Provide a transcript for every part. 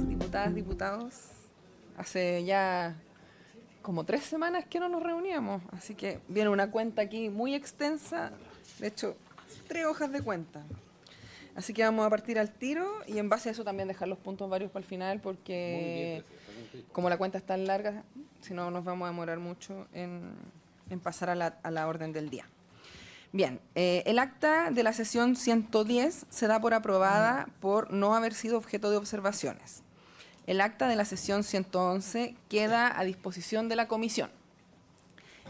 diputadas, diputados. Hace ya como 3 semanas que no nos reuníamos, así que viene una cuenta aquí muy extensa, de hecho, 3 hojas de cuenta. Así que vamos a partir al tiro y en base a eso también dejar los puntos varios para el final porque como la cuenta es tan larga, si no nos vamos a demorar mucho en pasar a la orden del día. Bien, el acta de la sesión 110 se da por aprobada por no haber sido objeto de observaciones. El acta de la sesión 111 queda a disposición de la comisión.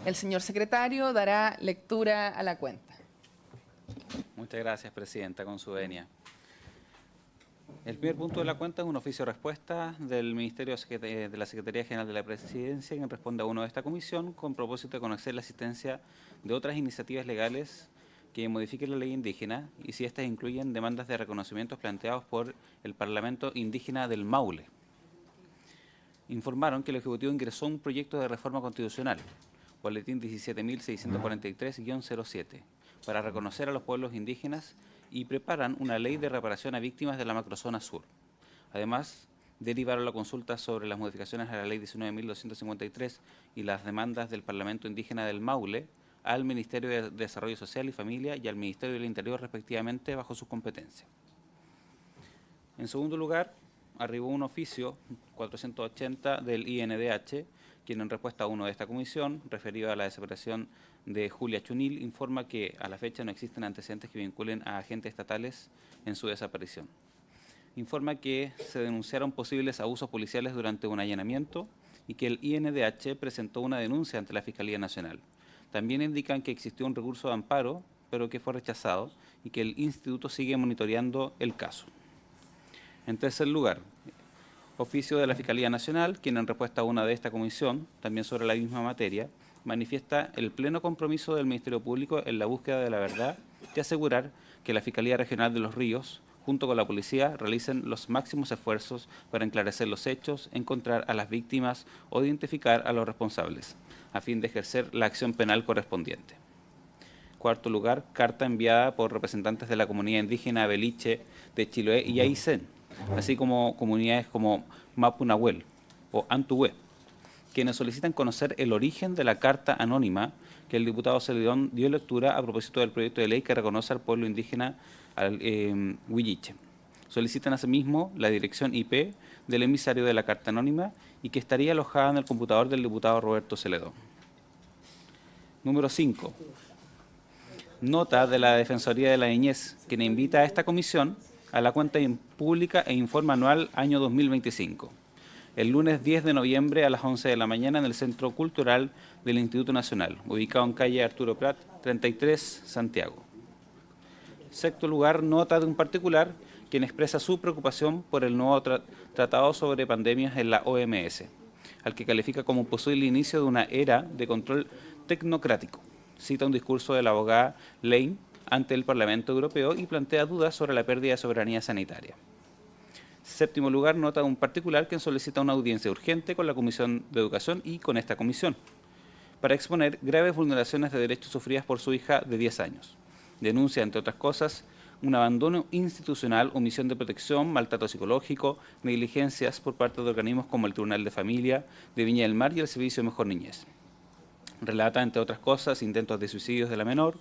El señor secretario dará lectura a la cuenta. Muchas gracias, Presidenta, con su venia. El primer punto de la cuenta es un oficio de respuesta del Ministerio de la Secretaría General de la Presidencia, quien responde a uno de esta comisión con propósito de conocer la existencia de otras iniciativas legales que modifiquen la ley indígena y si éstas incluyen demandas de reconocimientos planteados por el Parlamento Indígena del Maule. Informaron que el Ejecutivo ingresó un proyecto de reforma constitucional, Boletín 17.643-07, para reconocer a los pueblos indígenas y preparan una ley de reparación a víctimas de la macrozona sur. Además, derivaron la consulta sobre las modificaciones a la ley 19.253 y las demandas del Parlamento Indígena del Maule al Ministerio de Desarrollo Social y Familia y al Ministerio del Interior, respectivamente, bajo sus competencias. En segundo lugar, arribó un oficio 480 del INDH, quien en respuesta a uno de esta comisión, referido a la desaparición de Julia Chunil, informa que a la fecha no existen antecedentes que vinculen a agentes estatales en su desaparición. Informa que se denunciaron posibles abusos policiales durante un allanamiento y que el INDH presentó una denuncia ante la Fiscalía Nacional. También indican que existió un recurso de amparo, pero que fue rechazado y que el instituto sigue monitoreando el caso. En tercer lugar, oficio de la Fiscalía Nacional, quien en respuesta a una de esta comisión, también sobre la misma materia, manifiesta el pleno compromiso del Ministerio Público en la búsqueda de la verdad y asegurar que la Fiscalía Regional de Los Ríos, junto con la policía, realicen los máximos esfuerzos para esclarecer los hechos, encontrar a las víctimas o identificar a los responsables, a fin de ejercer la acción penal correspondiente. Cuarto lugar, carta enviada por representantes de la comunidad indígena Beliche de Chiloé y Aysén, así como comunidades como Mapunahuel o Antuhue, quienes solicitan conocer el origen de la carta anónima que el diputado Celedón dio lectura a propósito del proyecto de ley que reconoce al pueblo indígena Huilliche. Solicitan asimismo la dirección IP del emisario de la carta anónima y que estaría alojada en el computador del diputado Roberto Celedón. Número 5. Nota de la Defensoría de la Niñez, quien invita a esta comisión a la cuenta pública e informe anual año 2025, el lunes 10 de noviembre a las 11 de la mañana en el Centro Cultural del Instituto Nacional, ubicado en calle Arturo Prat, 33, Santiago. Sexto lugar, nota de un particular, quien expresa su preocupación por el nuevo tratado sobre pandemias en la OMS, al que califica como un posible inicio de una era de control tecnocrático. Cita un discurso de la abogada Lane ante el Parlamento Europeo y plantea dudas sobre la pérdida de soberanía sanitaria. Séptimo lugar, nota de un particular quien solicita una audiencia urgente con la Comisión de Educación y con esta comisión para exponer graves vulneraciones de derechos sufridas por su hija de 10 años. Denuncia, entre otras cosas, un abandono institucional, omisión de protección, maltrato psicológico, negligencias por parte de organismos como el Tribunal de Familia de Viña del Mar y el Servicio de Mejor Niñez. Relata, entre otras cosas, intentos de suicidios de la menor,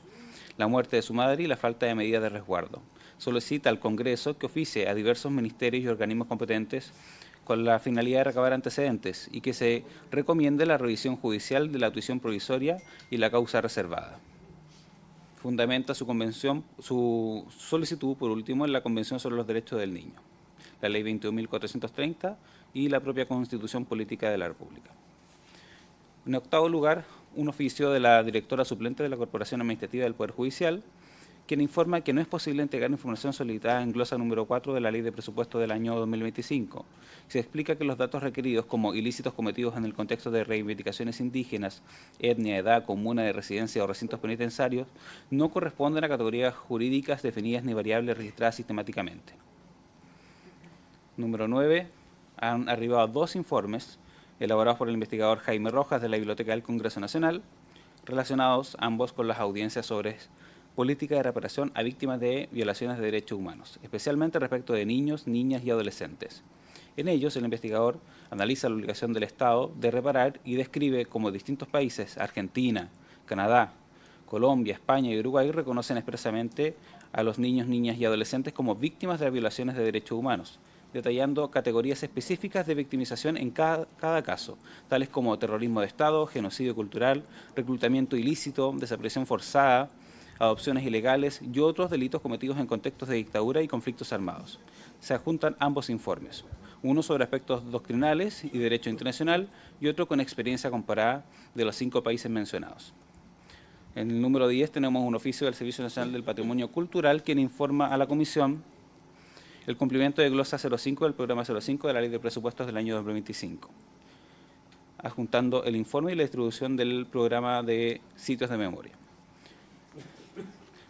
la muerte de su madre y la falta de medidas de resguardo. Solicita al Congreso que oficie a diversos ministerios y organismos competentes con la finalidad de recabar antecedentes y que se recomiende la revisión judicial de la tuición provisoria y la causa reservada. Fundamenta su solicitud, por último, en la Convención sobre los Derechos del Niño, la Ley 21.430 y la propia Constitución Política de la República. En octavo lugar, un oficio de la directora suplente de la Corporación Administrativa del Poder Judicial, quien informa que no es posible entregar información solicitada en glosa número 4 de la Ley de Presupuesto del año 2025. Se explica que los datos requeridos como ilícitos cometidos en el contexto de reivindicaciones indígenas, etnia, edad, comuna de residencia o recintos penitenciarios no corresponden a categorías jurídicas definidas ni variables registradas sistemáticamente. Número 9. Han arribado 2 informes elaborados por el investigador Jaime Rojas de la Biblioteca del Congreso Nacional, relacionados ambos con las audiencias sobre política de reparación a víctimas de violaciones de derechos humanos, especialmente respecto de niños, niñas y adolescentes. En ellos, el investigador analiza la obligación del Estado de reparar y describe cómo distintos países, Argentina, Canadá, Colombia, España y Uruguay, reconocen expresamente a los niños, niñas y adolescentes como víctimas de las violaciones de derechos humanos, detallando categorías específicas de victimización en cada caso, tales como terrorismo de Estado, genocidio cultural, reclutamiento ilícito, desaparición forzada, adopciones ilegales y otros delitos cometidos en contextos de dictadura y conflictos armados. Se adjuntan ambos informes, uno sobre aspectos doctrinales y derecho internacional y otro con experiencia comparada de los 5 países mencionados. En el número 10 tenemos un oficio del Servicio Nacional del Patrimonio Cultural quien informa a la Comisión el cumplimiento de glosa 05 del programa 05 de la Ley de Presupuestos del año 2025, adjuntando el informe y la distribución del programa de sitios de memoria.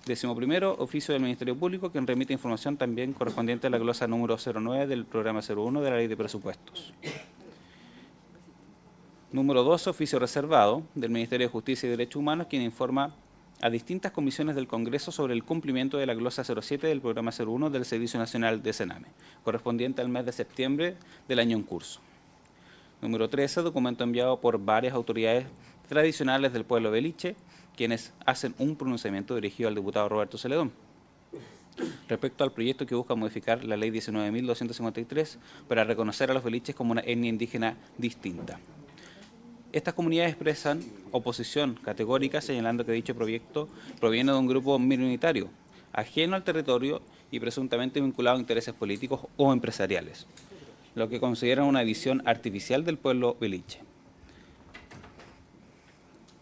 11º, oficio del Ministerio Público, quien remite información también correspondiente a la glosa número 09 del programa 01 de la Ley de Presupuestos. Número 2, oficio reservado del Ministerio de Justicia y Derechos Humanos, quien informa a distintas comisiones del Congreso sobre el cumplimiento de la glosa 07 del programa 01 del Servicio Nacional de Sename, correspondiente al mes de septiembre del año en curso. Número 13, documento enviado por varias autoridades tradicionales del pueblo beliche, quienes hacen un pronunciamiento dirigido al diputado Roberto Celedón respecto al proyecto que busca modificar la Ley 19.253 para reconocer a los beliches como una etnia indígena distinta. Estas comunidades expresan oposición categórica, señalando que dicho proyecto proviene de un grupo minoritario, ajeno al territorio y presuntamente vinculado a intereses políticos o empresariales, lo que consideran una visión artificial del pueblo beliche.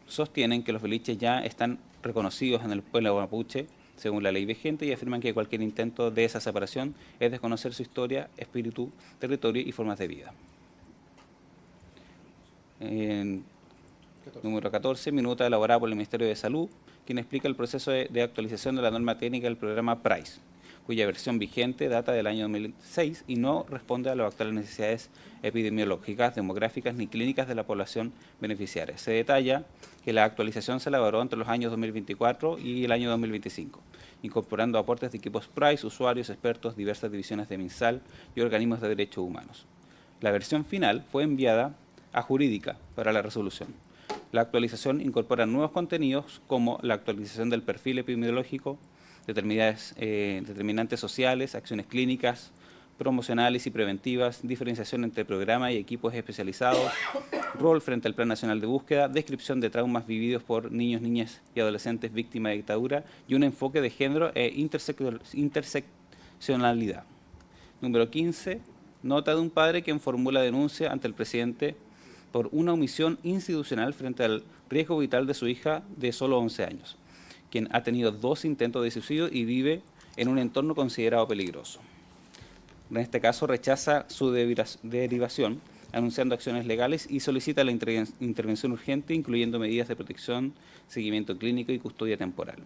Sostienen que los beliches ya están reconocidos en el pueblo mapuche, según la ley vigente, y afirman que cualquier intento de esa separación es desconocer su historia, espíritu, territorio y formas de vida. Número 14, minuta elaborada por el Ministerio de Salud, quien explica el proceso de actualización de la norma técnica del programa PRICE, cuya versión vigente data del año 2006 y no responde a las actuales necesidades epidemiológicas, demográficas ni clínicas de la población beneficiaria. Se detalla que la actualización se elaboró entre los años 2024 y el año 2025, incorporando aportes de equipos PRICE, usuarios, expertos, diversas divisiones de MinSal y organismos de derechos humanos. La versión final fue enviada a Jurídica para la resolución. La actualización incorpora nuevos contenidos como la actualización del perfil epidemiológico, determinantes sociales, acciones clínicas, promocionales y preventivas, diferenciación entre programa y equipos especializados, rol frente al Plan Nacional de Búsqueda, descripción de traumas vividos por niños, niñas y adolescentes víctimas de dictadura y un enfoque de género e interseccionalidad. Número 15, nota de un padre quien formula denuncia ante el presidente por una omisión institucional frente al riesgo vital de su hija de solo 11 años, quien ha tenido 2 intentos de suicidio y vive en un entorno considerado peligroso. En este caso rechaza su derivación, anunciando acciones legales y solicita la intervención urgente, incluyendo medidas de protección, seguimiento clínico y custodia temporal.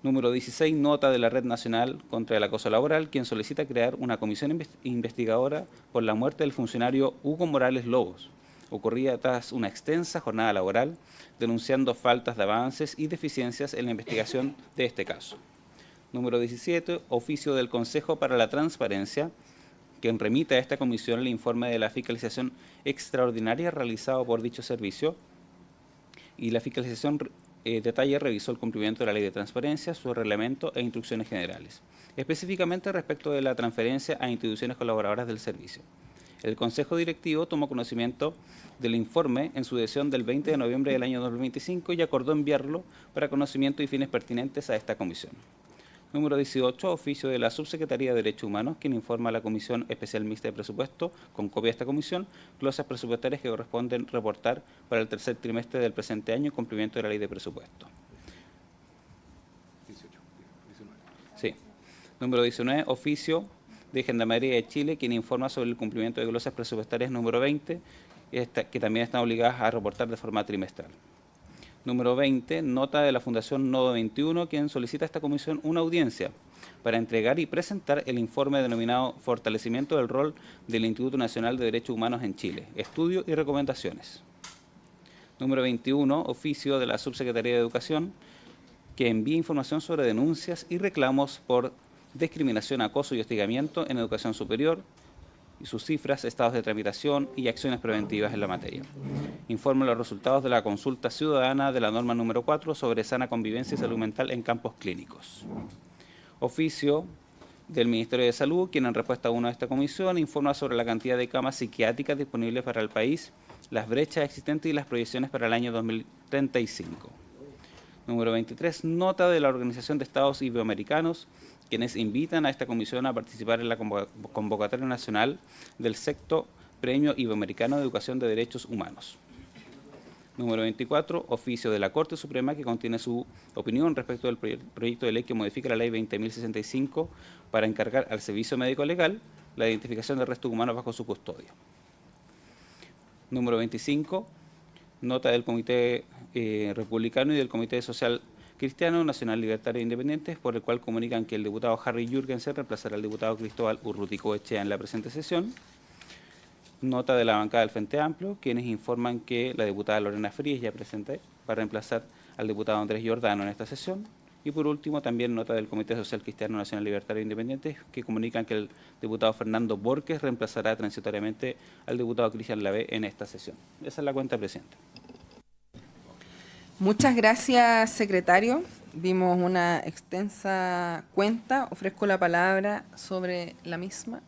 Número 16, nota de la Red Nacional contra el Acoso Laboral, quien solicita crear una comisión investigadora por la muerte del funcionario Hugo Morales Lobos, ocurrida tras una extensa jornada laboral, denunciando faltas de avances y deficiencias en la investigación de este caso. Número 17, oficio del Consejo para la Transparencia, quien remite a esta comisión el informe de la fiscalización extraordinaria realizado por dicho servicio, y la fiscalización detalla revisó el cumplimiento de la Ley de Transparencia, su reglamento e instrucciones generales, específicamente respecto de la transferencia a instituciones colaboradoras del servicio. El Consejo Directivo tomó conocimiento del informe en su decisión del 20 de noviembre del año 2025 y acordó enviarlo para conocimiento y fines pertinentes a esta comisión. Número 18, oficio de la Subsecretaría de Derechos Humanos, quien informa a la Comisión Especial Mixta de Presupuesto, con copia de esta comisión, glosas presupuestarias que corresponden reportar para el tercer trimestre del presente año en cumplimiento de la Ley de Presupuesto. 19. Sí. Número 19, oficio de Gendarmería de Chile, quien informa sobre el cumplimiento de glosas presupuestarias número 20, que también están obligadas a reportar de forma trimestral. Número 20, nota de la Fundación Nodo 21, quien solicita a esta comisión una audiencia para entregar y presentar el informe denominado Fortalecimiento del rol del Instituto Nacional de Derechos Humanos en Chile, estudio y recomendaciones. Número 21, oficio de la Subsecretaría de Educación, que envía información sobre denuncias y reclamos por discriminación, acoso y hostigamiento en educación superior, y sus cifras, estados de tramitación y acciones preventivas en la materia. Informa los resultados de la consulta ciudadana de la norma número 4 sobre sana convivencia y salud mental en campos clínicos. Oficio del Ministerio de Salud, quien en respuesta a uno de esta comisión informa sobre la cantidad de camas psiquiátricas disponibles para el país, las brechas existentes y las proyecciones para el año 2035. Número 23, nota de la Organización de Estados Iberoamericanos, quienes invitan a esta comisión a participar en la convocatoria nacional del sexto Premio Iberoamericano de Educación de Derechos Humanos. Número 24, oficio de la Corte Suprema que contiene su opinión respecto del proyecto de ley que modifica la ley 20.065 para encargar al Servicio Médico Legal la identificación de restos humanos bajo su custodia. Número 25, nota del Comité Republicano y del Comité Social Cristiano Nacional Libertario e Independiente, por el cual comunican que el diputado Harry Jürgensen reemplazará al diputado Cristóbal Urruticoechea en la presente sesión. Nota de la bancada del Frente Amplio, quienes informan que la diputada Lorena Fríes ya presente para reemplazar al diputado Andrés Giordano en esta sesión. Y por último, también nota del Comité Social Cristiano Nacional Libertario e Independiente, que comunican que el diputado Fernando Borges reemplazará transitoriamente al diputado Cristian Lavé en esta sesión. Esa es la cuenta, presidente. Muchas gracias, secretario. Vimos una extensa cuenta. Ofrezco la palabra sobre la misma.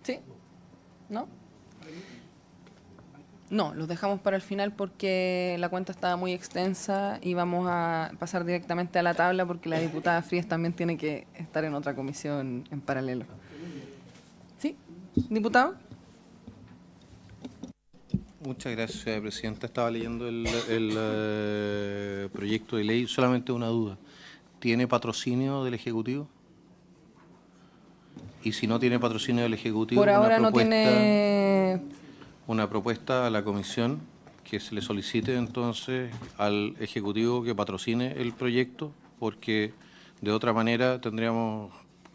¿Sí? ¿No? No, los dejamos para el final porque la cuenta estaba muy extensa y vamos a pasar directamente a la tabla porque la diputada Fríes también tiene que estar en otra comisión en paralelo. ¿Sí? ¿Diputado? Muchas gracias, señora presidenta. Estaba leyendo el proyecto de ley. Solamente una duda. ¿Tiene patrocinio del Ejecutivo? Y si no tiene patrocinio del Ejecutivo, por ahora no tiene una propuesta a la comisión que se le solicite entonces al Ejecutivo que patrocine el proyecto, porque de otra manera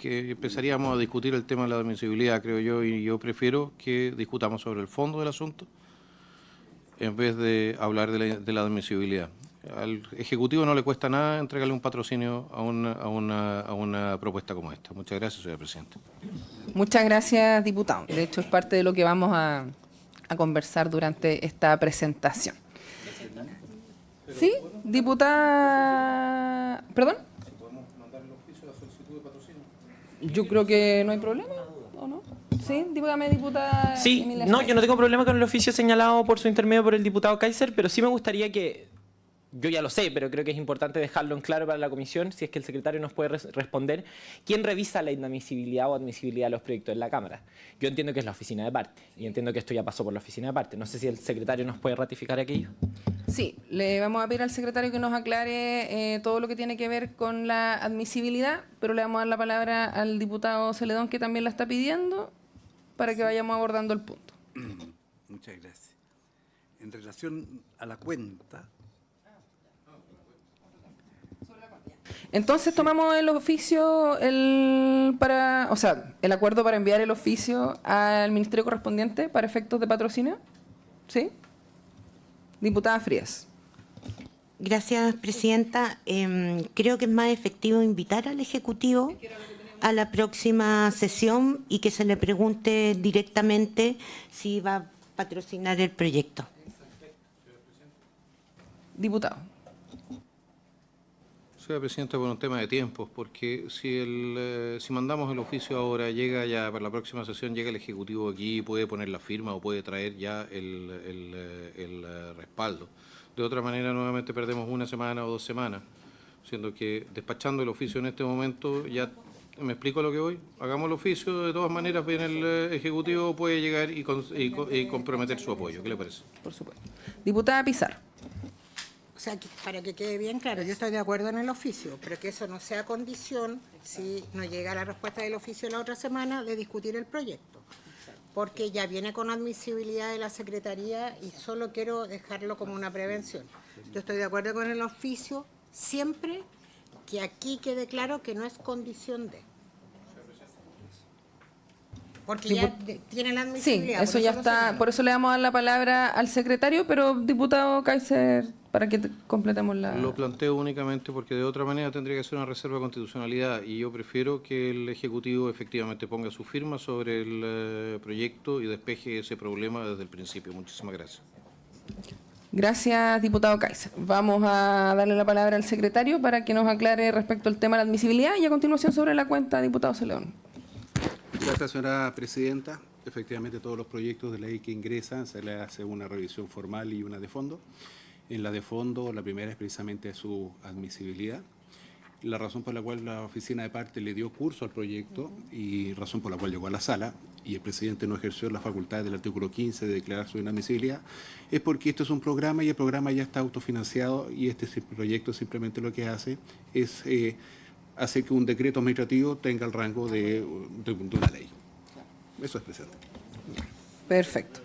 empezaríamos a discutir el tema de la admisibilidad, creo yo, y yo prefiero que discutamos sobre el fondo del asunto en vez de hablar de la admisibilidad. Al Ejecutivo no le cuesta nada entregarle un patrocinio a una propuesta como esta. Muchas gracias, señora presidenta. Muchas gracias, diputado. De hecho, es parte de lo que vamos a conversar durante esta presentación. ¿Sí? Diputada... ¿Perdón? ¿Si podemos mandar el oficio a la solicitud de patrocinio? Yo creo que no hay problema, ¿o no? Sí, diputada. Sí, no, yo no tengo problema con el oficio señalado por su intermedio por el diputado Kaiser, pero sí me gustaría que... Yo ya lo sé, pero creo que es importante dejarlo en claro para la comisión, si es que el secretario nos puede responder. ¿Quién revisa la inadmisibilidad o admisibilidad de los proyectos en la Cámara? Yo entiendo que es la oficina de parte, y entiendo que esto ya pasó por la oficina de parte. No sé si el secretario nos puede ratificar aquello. Sí, le vamos a pedir al secretario que nos aclare todo lo que tiene que ver con la admisibilidad, pero le vamos a dar la palabra al diputado Celedón, que también la está pidiendo, para que vayamos abordando el punto. Muchas gracias. En relación a la cuenta... Entonces tomamos el oficio, el acuerdo para enviar el oficio al ministerio correspondiente para efectos de patrocinio. ¿Sí? Diputada Frías. Gracias, presidenta. Creo que es más efectivo invitar al Ejecutivo a la próxima sesión y que se le pregunte directamente si va a patrocinar el proyecto. Diputado. Señora presidenta, por un tema de tiempos, porque si mandamos el oficio ahora, llega ya para la próxima sesión, llega el Ejecutivo aquí y puede poner la firma o puede traer ya el respaldo. De otra manera, nuevamente perdemos una semana o 2 semanas, siendo que despachando el oficio en este momento, ya me explico a lo que voy, hagamos el oficio, de todas maneras, bien el Ejecutivo puede llegar y comprometer su apoyo. ¿Qué le parece? Por supuesto. Diputada Pizarro. O sea, para que quede bien claro, yo estoy de acuerdo en el oficio, pero que eso no sea condición, si no llega la respuesta del oficio la otra semana, de discutir el proyecto. Porque ya viene con admisibilidad de la Secretaría y solo quiero dejarlo como una prevención. Yo estoy de acuerdo con el oficio, siempre que aquí quede claro que no es condición de. Porque ya tiene la admisibilidad. Sí, eso ya está, por eso le vamos a dar la palabra al secretario, pero diputado Kaiser, para que completemos la... Lo planteo únicamente porque de otra manera tendría que ser una reserva de constitucionalidad y yo prefiero que el Ejecutivo efectivamente ponga su firma sobre el proyecto y despeje ese problema desde el principio. Muchísimas gracias. Gracias, diputado Kaiser. Vamos a darle la palabra al secretario para que nos aclare respecto al tema de la admisibilidad y a continuación sobre la cuenta, diputado Celedón. Gracias, señora presidenta. Efectivamente, todos los proyectos de ley que ingresan se les hace una revisión formal y una de fondo. En la de fondo, la primera es precisamente su admisibilidad. La razón por la cual la oficina de parte le dio curso al proyecto y razón por la cual llegó a la sala y el presidente no ejerció la facultad del artículo 15 de declarar su inadmisibilidad es porque esto es un programa y el programa ya está autofinanciado y este proyecto simplemente lo que hace es hacer que un decreto administrativo tenga el rango de una ley. Eso es, presidente. Perfecto.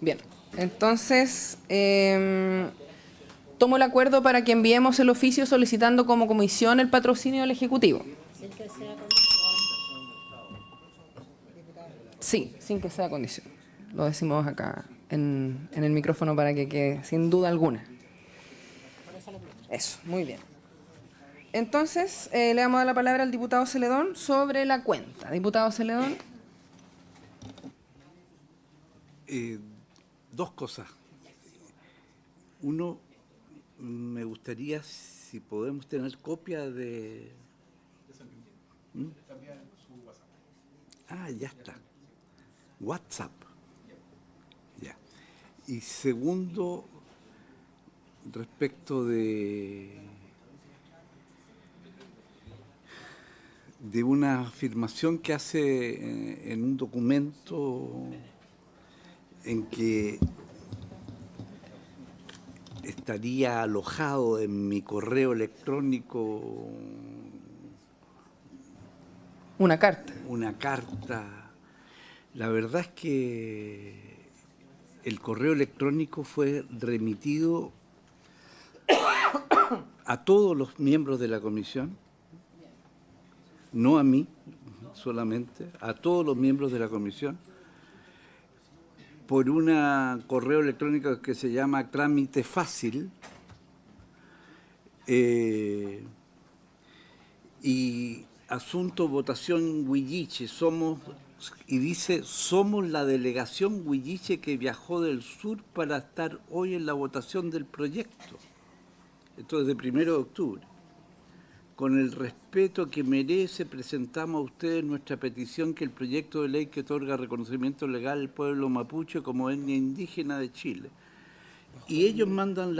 Bien, entonces tomo el acuerdo para que enviemos el oficio solicitando como comisión el patrocinio del Ejecutivo. Sí, sin que sea condición. Lo decimos acá en el micrófono para que quede sin duda alguna. Eso, muy bien. Entonces, le vamos a dar la palabra al diputado Celedón sobre la cuenta. Diputado Celedón. Dos cosas. Uno, me gustaría si podemos tener copia de... ¿Mm? Ah, ya está. WhatsApp. Ya. Y segundo, respecto de una afirmación que hace en un documento en que estaría alojado en mi correo electrónico Una carta. una carta. La verdad es que el correo electrónico fue remitido a todos los miembros de la comisión, no a mí solamente, a todos los miembros de la comisión, por un correo electrónico que se llama Trámite Fácil, y asunto votación Huilliche, y dice, somos la delegación Huilliche que viajó del sur para estar hoy en la votación del proyecto. Esto es de 1 de octubre. Con el respeto que merece, presentamos a ustedes nuestra petición que el proyecto de ley que otorga reconocimiento legal al pueblo mapuche como etnia indígena de Chile. Y ellos mandan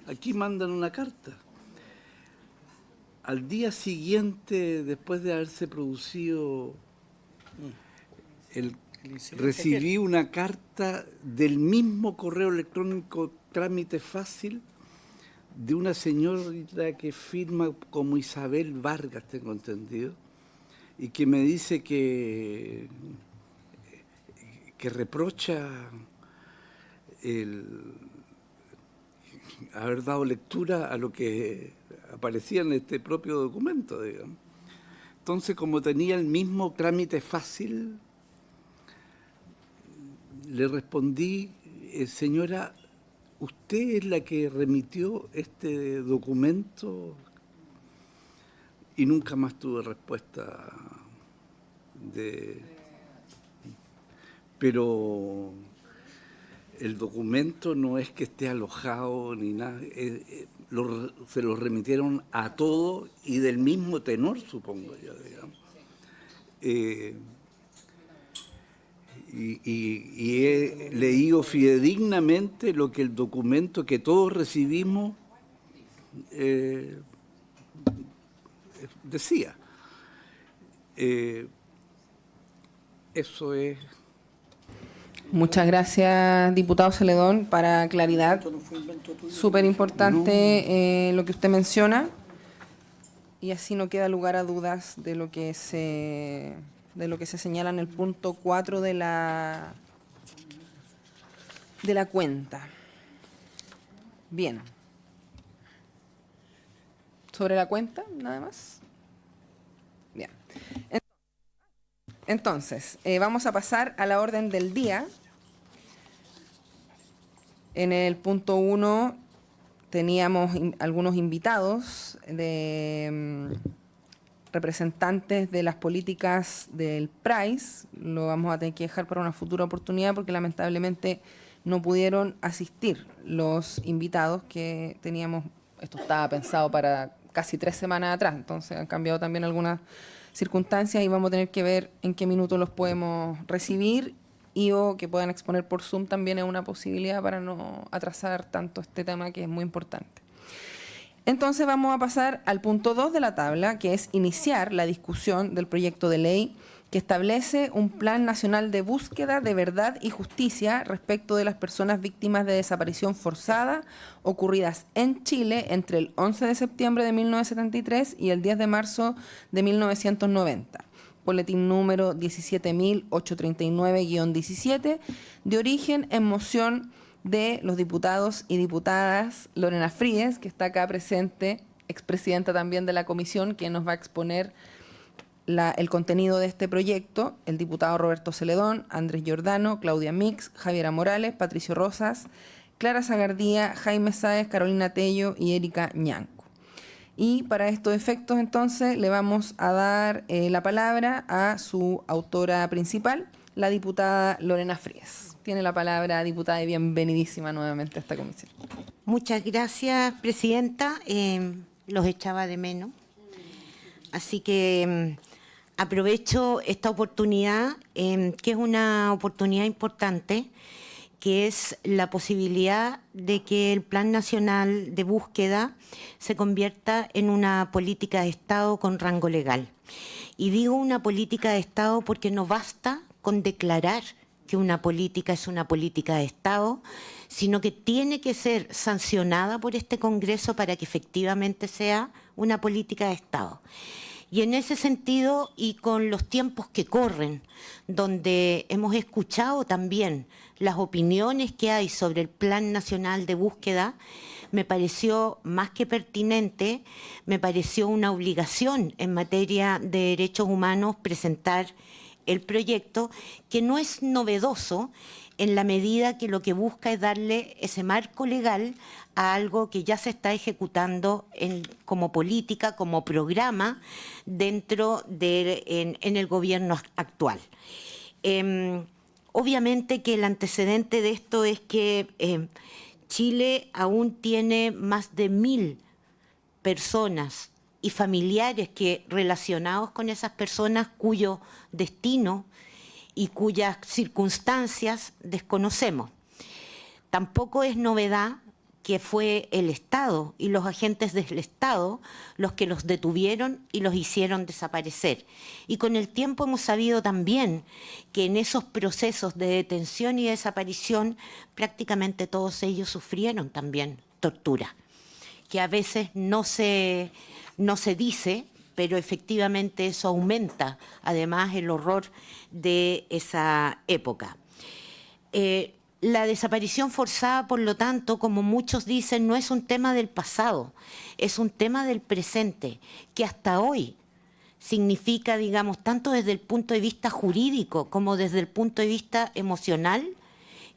aquí mandan una carta. Al día siguiente, después de haberse producido, recibí una carta del mismo correo electrónico Trámite Fácil de una señora que firma como Isabel Vargas, tengo entendido, y que me dice que reprocha haber dado lectura a lo que aparecía en este propio documento, digamos. Entonces, como tenía el mismo Trámite Fácil, le respondí, señora, ¿usted es la que remitió este documento? Y nunca más tuve respuesta Pero el documento no es que esté alojado ni nada, se lo remitieron a todos y del mismo tenor, supongo yo, digamos. Y he leído fidedignamente lo que el documento que todos recibimos decía. Eso es. Muchas gracias, diputado Celedón, para claridad. Súper importante lo que usted menciona y así no queda lugar a dudas de lo que se señala en el punto 4 de la cuenta. Bien. ¿Sobre la cuenta, nada más? Bien. Entonces, vamos a pasar a la orden del día. En el punto 1 teníamos algunos invitados de representantes de las políticas del PRAIS. Lo vamos a tener que dejar para una futura oportunidad porque lamentablemente no pudieron asistir los invitados que teníamos. Esto estaba pensado para casi 3 semanas atrás, entonces han cambiado también algunas circunstancias y vamos a tener que ver en qué minuto los podemos recibir y o que puedan exponer por Zoom también es una posibilidad para no atrasar tanto este tema que es muy importante. Entonces vamos a pasar al punto 2 de la tabla, que es iniciar la discusión del proyecto de ley que establece un Plan Nacional de Búsqueda de Verdad y Justicia respecto de las personas víctimas de desaparición forzada ocurridas en Chile entre el 11 de septiembre de 1973 y el 10 de marzo de 1990. Boletín número 17.839-17, de origen en moción de los diputados y diputadas Lorena Fríes, que está acá presente, expresidenta también de la comisión, que nos va a exponer el contenido de este proyecto, el diputado Roberto Celedón, Andrés Giordano, Claudia Mix, Javiera Morales, Patricio Rosas, Clara Zagardía, Jaime Sáez, Carolina Tello y Erika Ñanco. Y para estos efectos, entonces, le vamos a dar la palabra a su autora principal, la diputada Lorena Fríes. Tiene la palabra, diputada, y bienvenidísima nuevamente a esta comisión. Muchas gracias, presidenta. Los echaba de menos. Así que aprovecho esta oportunidad, que es una oportunidad importante, que es la posibilidad de que el Plan Nacional de Búsqueda se convierta en una política de Estado con rango legal. Y digo una política de Estado porque no basta con declarar que una política es una política de Estado, sino que tiene que ser sancionada por este Congreso para que efectivamente sea una política de Estado. Y en ese sentido, y con los tiempos que corren, donde hemos escuchado también las opiniones que hay sobre el Plan Nacional de Búsqueda, me pareció más que pertinente, me pareció una obligación en materia de derechos humanos presentar el proyecto, que no es novedoso en la medida que lo que busca es darle ese marco legal a algo que ya se está ejecutando como política, como programa dentro en el gobierno actual. Obviamente que el antecedente de esto es que Chile aún tiene más de 1000 personas y familiares que relacionados con esas personas cuyo destino y cuyas circunstancias desconocemos. Tampoco es novedad que fue el Estado y los agentes del Estado los que los detuvieron y los hicieron desaparecer. Y con el tiempo hemos sabido también que en esos procesos de detención y desaparición prácticamente todos ellos sufrieron también tortura, que a veces no se dice, pero efectivamente eso aumenta además el horror de esa época. La desaparición forzada, por lo tanto, como muchos dicen, no es un tema del pasado, es un tema del presente, que hasta hoy significa, digamos, tanto desde el punto de vista jurídico como desde el punto de vista emocional,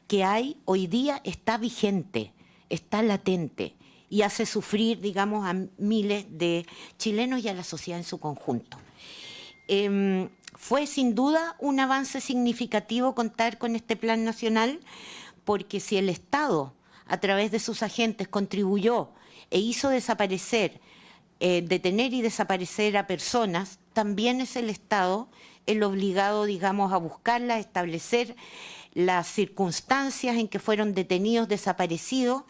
que hay hoy día está vigente, está latente y hace sufrir, digamos, a miles de chilenos y a la sociedad en su conjunto. Fue sin duda un avance significativo contar con este plan nacional, porque si el Estado, a través de sus agentes, contribuyó e hizo desaparecer, detener y desaparecer a personas, también es el Estado el obligado, digamos, a buscarlas, a establecer las circunstancias en que fueron detenidos, desaparecidos,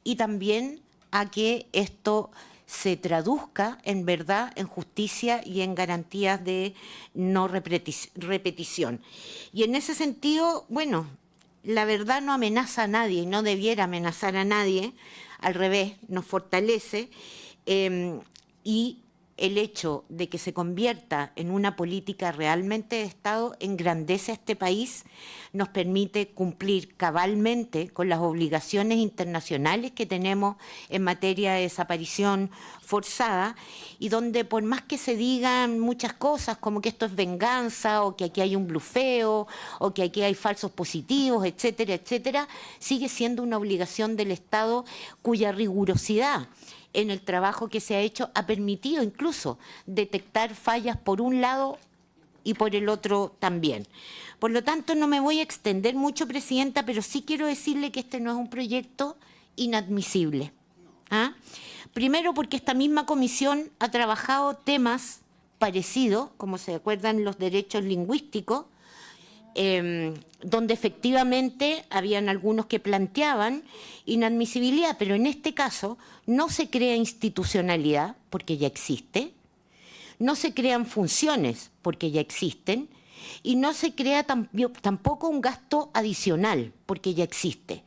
y también a que esto se traduzca en verdad, en justicia y en garantías de no repetición. Y en ese sentido, bueno, la verdad no amenaza a nadie y no debiera amenazar a nadie, al revés, nos fortalece y el hecho de que se convierta en una política realmente de Estado engrandece a este país, nos permite cumplir cabalmente con las obligaciones internacionales que tenemos en materia de desaparición forzada, y donde por más que se digan muchas cosas como que esto es venganza o que aquí hay un blufeo o que aquí hay falsos positivos, etcétera, etcétera, sigue siendo una obligación del Estado cuya rigurosidad en el trabajo que se ha hecho ha permitido incluso detectar fallas por un lado y por el otro también. Por lo tanto, no me voy a extender mucho, Presidenta, pero sí quiero decirle que este no es un proyecto inadmisible. ¿Ah? Primero, porque esta misma comisión ha trabajado temas parecidos, como se acuerdan los derechos lingüísticos, donde efectivamente habían algunos que planteaban inadmisibilidad, pero en este caso no se crea institucionalidad, porque ya existe, no se crean funciones, porque ya existen, y no se crea tampoco un gasto adicional, porque ya existe.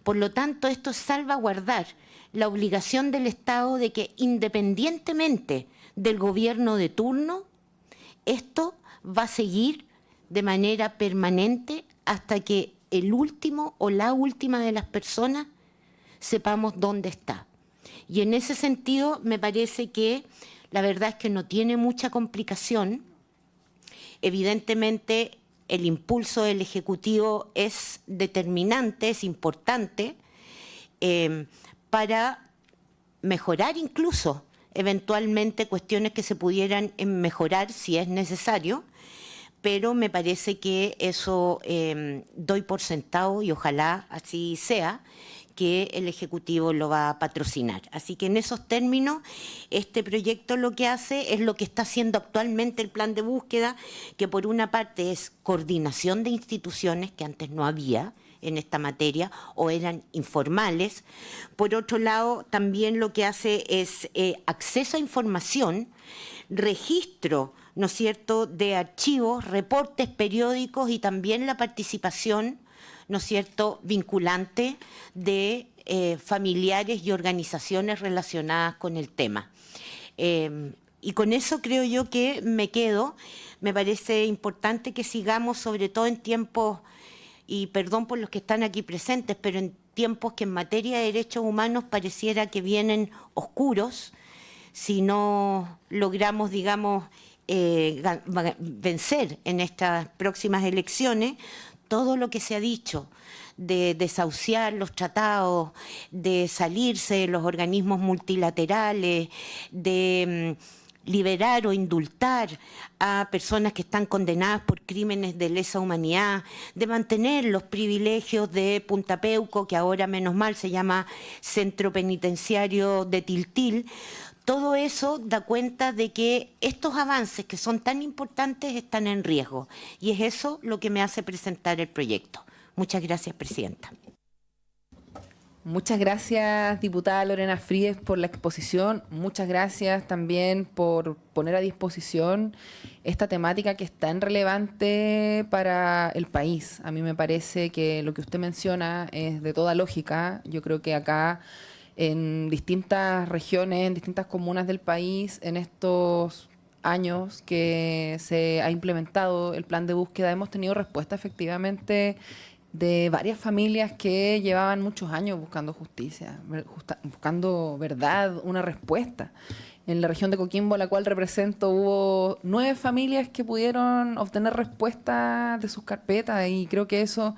Por lo tanto, esto es salvaguardar la obligación del Estado de que, independientemente del gobierno de turno, esto va a seguir de manera permanente hasta que el último o la última de las personas sepamos dónde está. Y en ese sentido me parece que la verdad es que no tiene mucha complicación. Evidentemente el impulso del Ejecutivo es determinante, es importante, para mejorar incluso eventualmente cuestiones que se pudieran mejorar si es necesario, pero me parece que eso doy por sentado, y ojalá así sea, que el Ejecutivo lo va a patrocinar. Así que en esos términos, este proyecto lo que hace es lo que está haciendo actualmente el plan de búsqueda, que por una parte es coordinación de instituciones, que antes no había en esta materia o eran informales. Por otro lado, también lo que hace es acceso a información, registro, ¿no es cierto?, de archivos, reportes periódicos y también la participación, ¿no es cierto?, vinculante de familiares y organizaciones relacionadas con el tema. Y con eso creo yo que me quedo. Me parece importante que sigamos, sobre todo en tiempos, y perdón por los que están aquí presentes, pero en tiempos que en materia de derechos humanos pareciera que vienen oscuros, si no logramos, digamos, vencer en estas próximas elecciones, todo lo que se ha dicho de desahuciar los tratados, de salirse de los organismos multilaterales, de liberar o indultar a personas que están condenadas por crímenes de lesa humanidad, de mantener los privilegios de Punta Peuco, que ahora menos mal se llama Centro Penitenciario de Tiltil. Todo eso da cuenta de que estos avances que son tan importantes están en riesgo, y es eso lo que me hace presentar el proyecto. Muchas gracias, Presidenta. Muchas gracias, diputada Lorena Fríes, por la exposición. Muchas gracias también por poner a disposición esta temática que es tan relevante para el país. A mí me parece que lo que usted menciona es de toda lógica. Yo creo que acá, en distintas regiones, en distintas comunas del país, en estos años que se ha implementado el plan de búsqueda, hemos tenido respuesta efectivamente de varias familias que llevaban muchos años buscando justicia, buscando verdad, una respuesta. En la región de Coquimbo, la cual represento, hubo 9 familias que pudieron obtener respuesta de sus carpetas, y creo que eso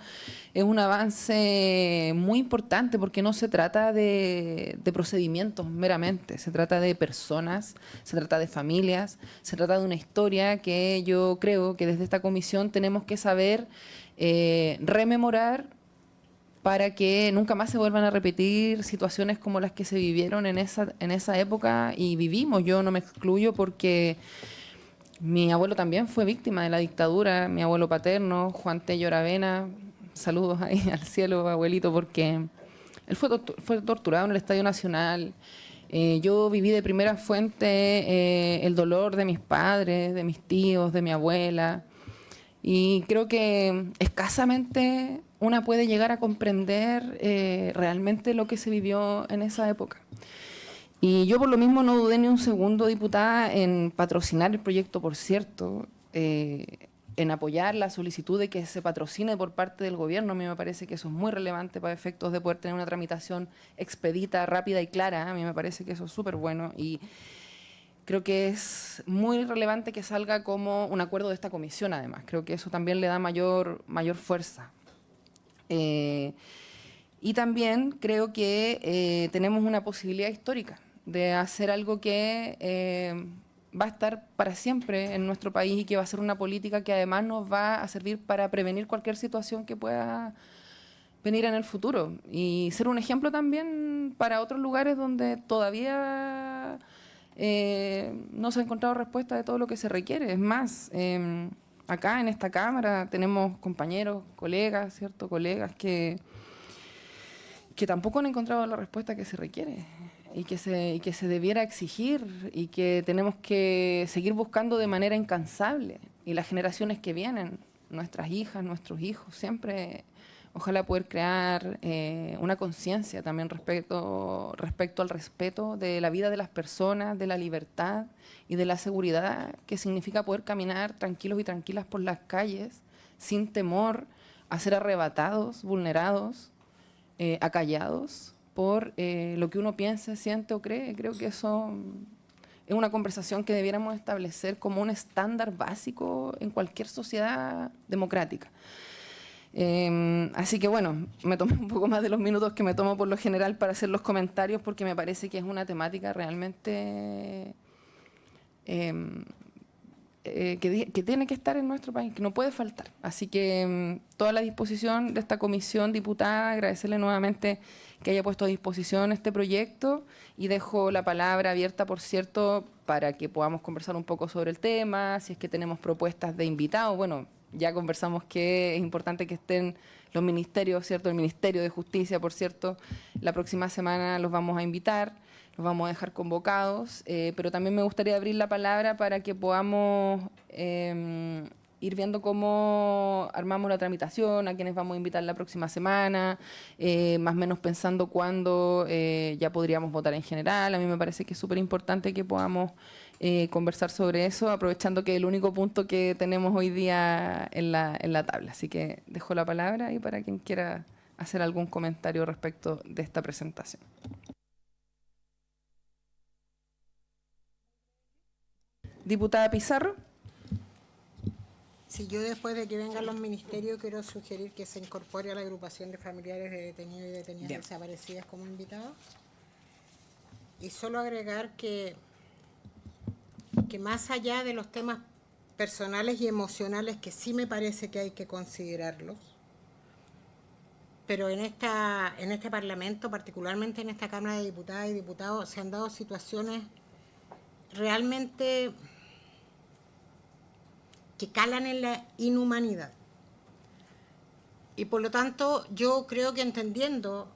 es un avance muy importante, porque no se trata de procedimientos meramente, se trata de personas, se trata de familias, se trata de una historia que yo creo que desde esta comisión tenemos que saber rememorar, para que nunca más se vuelvan a repetir situaciones como las que se vivieron en esa época y vivimos. Yo no me excluyo, porque mi abuelo también fue víctima de la dictadura, mi abuelo paterno, Juan Tello Aravena. Saludos ahí al cielo, abuelito, porque él fue torturado en el Estadio Nacional. Yo viví de primera fuente el dolor de mis padres, de mis tíos, de mi abuela. Y creo que escasamente una puede llegar a comprender realmente lo que se vivió en esa época. Y yo por lo mismo no dudé ni un segundo, diputada, en patrocinar el proyecto, por cierto, en apoyar la solicitud de que se patrocine por parte del gobierno. A mí me parece que eso es muy relevante para efectos de poder tener una tramitación expedita, rápida y clara. A mí me parece que eso es súper bueno y creo que es muy relevante que salga como un acuerdo de esta comisión, además. Creo que eso también le da mayor fuerza. Y también creo que tenemos una posibilidad histórica de hacer algo que va a estar para siempre en nuestro país y que va a ser una política que además nos va a servir para prevenir cualquier situación que pueda venir en el futuro y ser un ejemplo también para otros lugares donde todavía no se ha encontrado respuesta de todo lo que se requiere. Es más, acá en esta Cámara tenemos compañeros, colegas, ¿cierto? Colegas que tampoco han encontrado la respuesta que se requiere y que se debiera exigir y que tenemos que seguir buscando de manera incansable. Y las generaciones que vienen, nuestras hijas, nuestros hijos, siempre ojalá poder crear una conciencia también respecto al respeto de la vida de las personas, de la libertad y de la seguridad que significa poder caminar tranquilos y tranquilas por las calles sin temor a ser arrebatados, vulnerados, acallados por lo que uno piensa, siente o cree. Creo que eso es una conversación que debiéramos establecer como un estándar básico en cualquier sociedad democrática. Así que bueno, me tomé un poco más de los minutos que me tomo por lo general para hacer los comentarios porque me parece que es una temática realmente que tiene que estar en nuestro país, que no puede faltar. Así que toda la disposición de esta comisión, diputada, agradecerle nuevamente que haya puesto a disposición este proyecto y dejo la palabra abierta, por cierto, para que podamos conversar un poco sobre el tema, si es que tenemos propuestas de invitados. Bueno, ya conversamos que es importante que estén los ministerios, ¿cierto? El Ministerio de Justicia, por cierto, la próxima semana los vamos a invitar, los vamos a dejar convocados, pero también me gustaría abrir la palabra para que podamos ir viendo cómo armamos la tramitación, a quienes vamos a invitar la próxima semana, más o menos pensando cuándo ya podríamos votar en general. A mí me parece que es súper importante que podamos conversar sobre eso, aprovechando que es el único punto que tenemos hoy día en la tabla. Así que dejo la palabra ahí para quien quiera hacer algún comentario respecto de esta presentación. Diputada Pizarro. Si yo después de que vengan los ministerios quiero sugerir que se incorpore a la agrupación de familiares de detenidos y detenidas desaparecidas como invitados. Y solo agregar que más allá de los temas personales y emocionales, que sí me parece que hay que considerarlos, pero en este Parlamento, particularmente en esta Cámara de Diputadas y Diputados, se han dado situaciones realmente que calan en la inhumanidad. Y por lo tanto, yo creo que entendiendo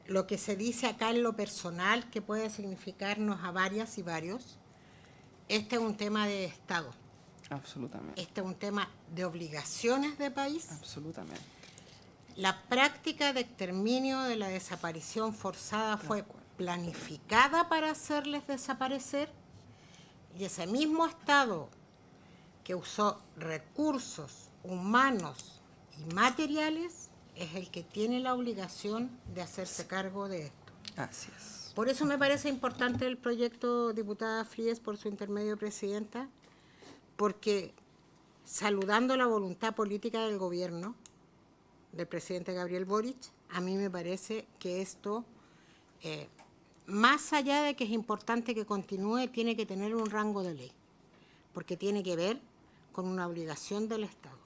lo que se dice acá en lo personal, que puede significarnos a varias y varios, este es un tema de Estado. Absolutamente. Este es un tema de obligaciones de país. Absolutamente. La práctica de exterminio de la desaparición forzada fue planificada para hacerles desaparecer, y ese mismo Estado que usó recursos humanos y materiales es el que tiene la obligación de hacerse cargo de esto. Así es. Por eso me parece importante el proyecto, diputada Fríes, por su intermedio, presidenta, porque saludando la voluntad política del gobierno, del presidente Gabriel Boric, a mí me parece que esto, más allá de que es importante que continúe, tiene que tener un rango de ley, porque tiene que ver con una obligación del Estado.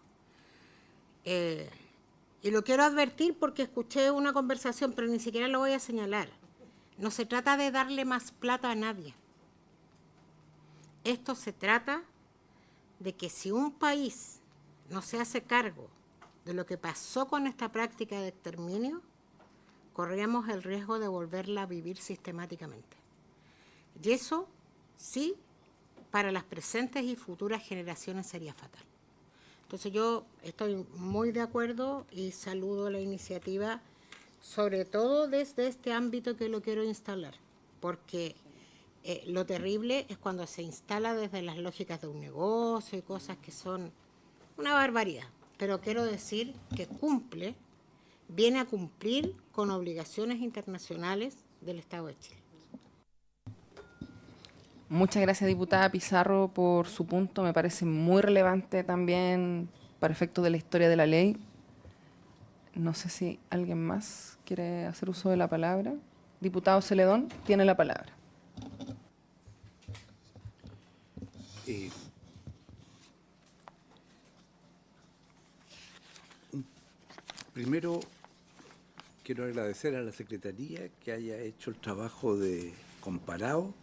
Y lo quiero advertir porque escuché una conversación, pero ni siquiera lo voy a señalar. No se trata de darle más plata a nadie. Esto se trata de que si un país no se hace cargo de lo que pasó con esta práctica de exterminio, corríamos el riesgo de volverla a vivir sistemáticamente. Y eso, sí, para las presentes y futuras generaciones sería fatal. Entonces yo estoy muy de acuerdo y saludo la iniciativa sobre todo desde este ámbito que lo quiero instalar, porque lo terrible es cuando se instala desde las lógicas de un negocio y cosas que son una barbaridad, pero quiero decir que viene a cumplir con obligaciones internacionales del Estado de Chile. Muchas gracias, diputada Pizarro, por su punto. Me parece muy relevante también para efectos de la historia de la ley. No sé si alguien más quiere hacer uso de la palabra. Diputado Celedón, tiene la palabra. Primero, quiero agradecer a la Secretaría que haya hecho el trabajo de comparado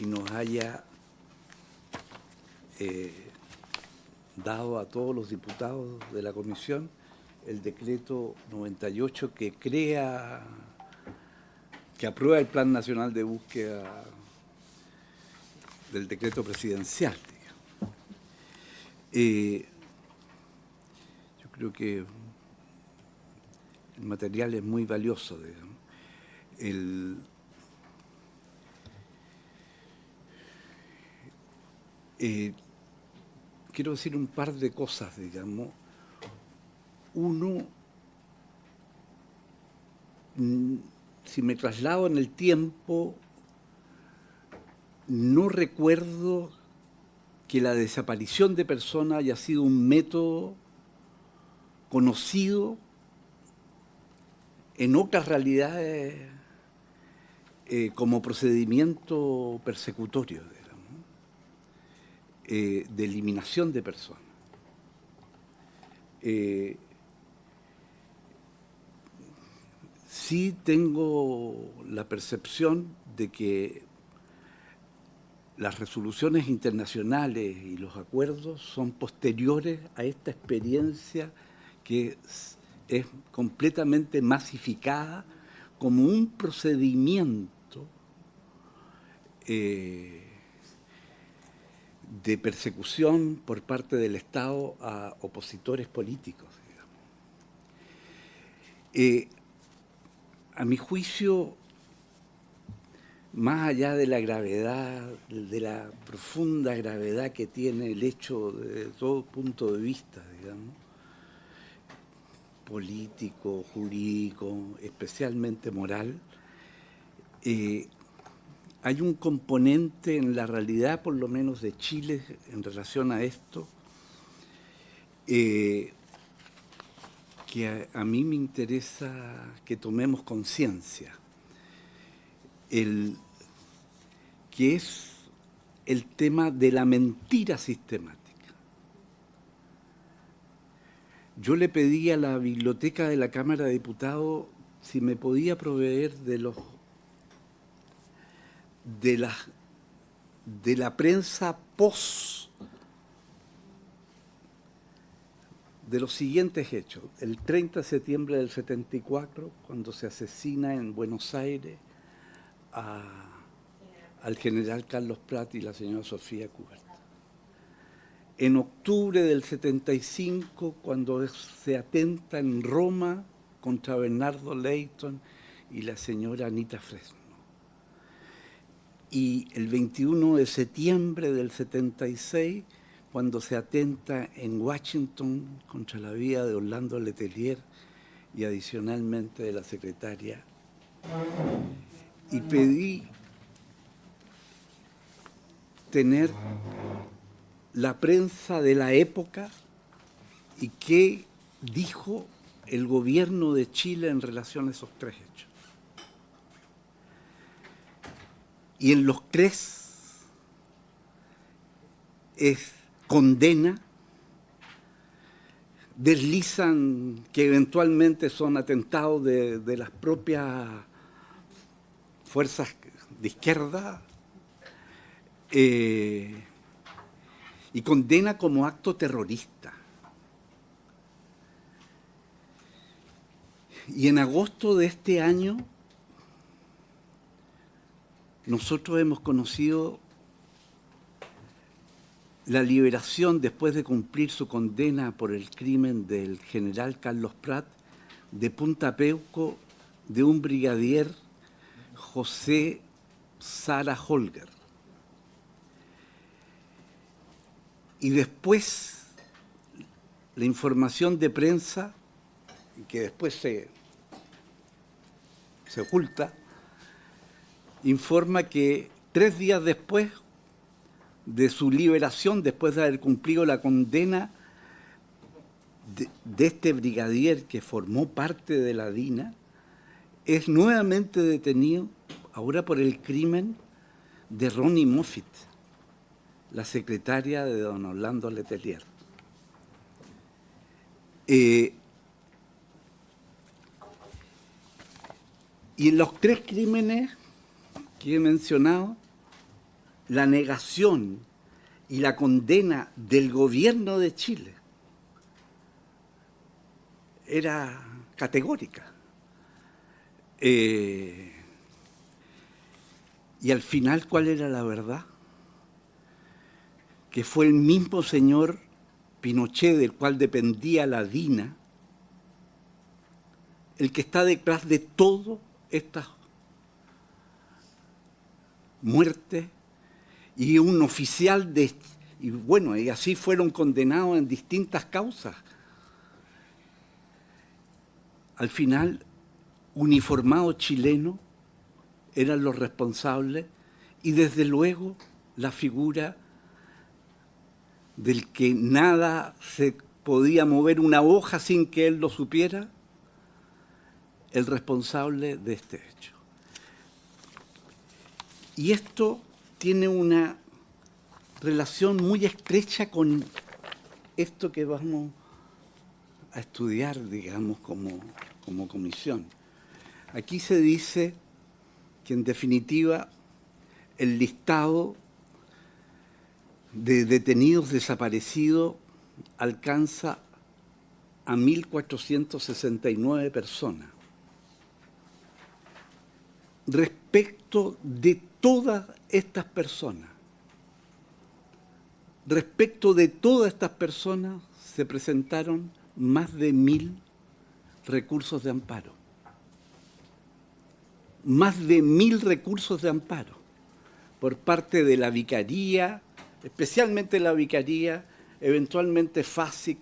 y nos haya dado a todos los diputados de la comisión el decreto 98 que aprueba el Plan Nacional de Búsqueda del decreto presidencial, digamos. Yo creo que el material es muy valioso, digamos. Quiero decir un par de cosas, digamos. Uno, si me traslado en el tiempo, no recuerdo que la desaparición de personas haya sido un método conocido en otras realidades como procedimiento persecutorio, digamos, de eliminación de personas. Sí tengo la percepción de que las resoluciones internacionales y los acuerdos son posteriores a esta experiencia que es completamente masificada como un procedimiento de persecución por parte del Estado a opositores políticos, digamos. A mi juicio, más allá de la gravedad, de la profunda gravedad que tiene el hecho desde todo punto de vista, digamos, político, jurídico, especialmente moral, hay un componente en la realidad, por lo menos de Chile, en relación a esto, que a mí me interesa que tomemos conciencia, que es el tema de la mentira sistemática. Yo le pedí a la biblioteca de la Cámara de Diputados si me podía proveer de la prensa post de los siguientes hechos. El 30 de septiembre del 74, cuando se asesina en Buenos Aires al general Carlos Prat y la señora Sofía Cubert. En octubre del 75, cuando se atenta en Roma contra Bernardo Leighton y la señora Anita Fresno. Y el 21 de septiembre del 76, cuando se atenta en Washington contra la vida de Orlando Letelier y adicionalmente de la secretaria. Y pedí tener la prensa de la época y qué dijo el gobierno de Chile en relación a esos tres hechos. Y en los tres condena, deslizan que eventualmente son atentados de las propias fuerzas de izquierda, y condena como acto terrorista. Y en agosto de este año, nosotros hemos conocido la liberación, después de cumplir su condena por el crimen del general Carlos Prat, de Punta Peuco de un brigadier José Sara Holger. Y después la información de prensa, que después se oculta, informa que 3 días después de su liberación, después de haber cumplido la condena de este brigadier que formó parte de la DINA, es nuevamente detenido, ahora por el crimen de Ronnie Moffitt, la secretaria de don Orlando Letelier. Y en los 3 crímenes que he mencionado, la negación y la condena del gobierno de Chile era categórica. Y al final, ¿cuál era la verdad? Que fue el mismo señor Pinochet, del cual dependía la DINA, el que está detrás de todas estas muertes, y un oficial y bueno, y así fueron condenados en distintas causas. Al final, uniformados chilenos eran los responsables, y desde luego la figura del que nada se podía mover una hoja sin que él lo supiera, el responsable de este hecho. Y esto tiene una relación muy estrecha con esto que vamos a estudiar, digamos, como comisión. Aquí se dice que, en definitiva, el listado de detenidos desaparecidos alcanza a 1.469 personas. Respecto de todas estas personas, se presentaron más de 1.000 recursos de amparo. Más de 1.000 recursos de amparo por parte de la Vicaría, especialmente la Vicaría, eventualmente FASIC,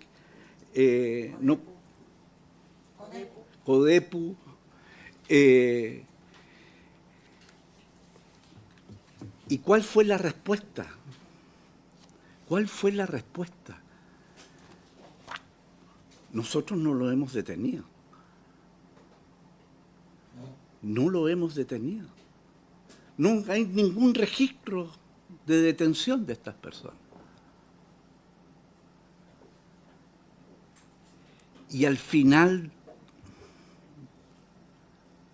CODEPU, ¿y cuál fue la respuesta? ¿Cuál fue la respuesta? Nosotros no lo hemos detenido. No lo hemos detenido. No hay ningún registro de detención de estas personas. Y al final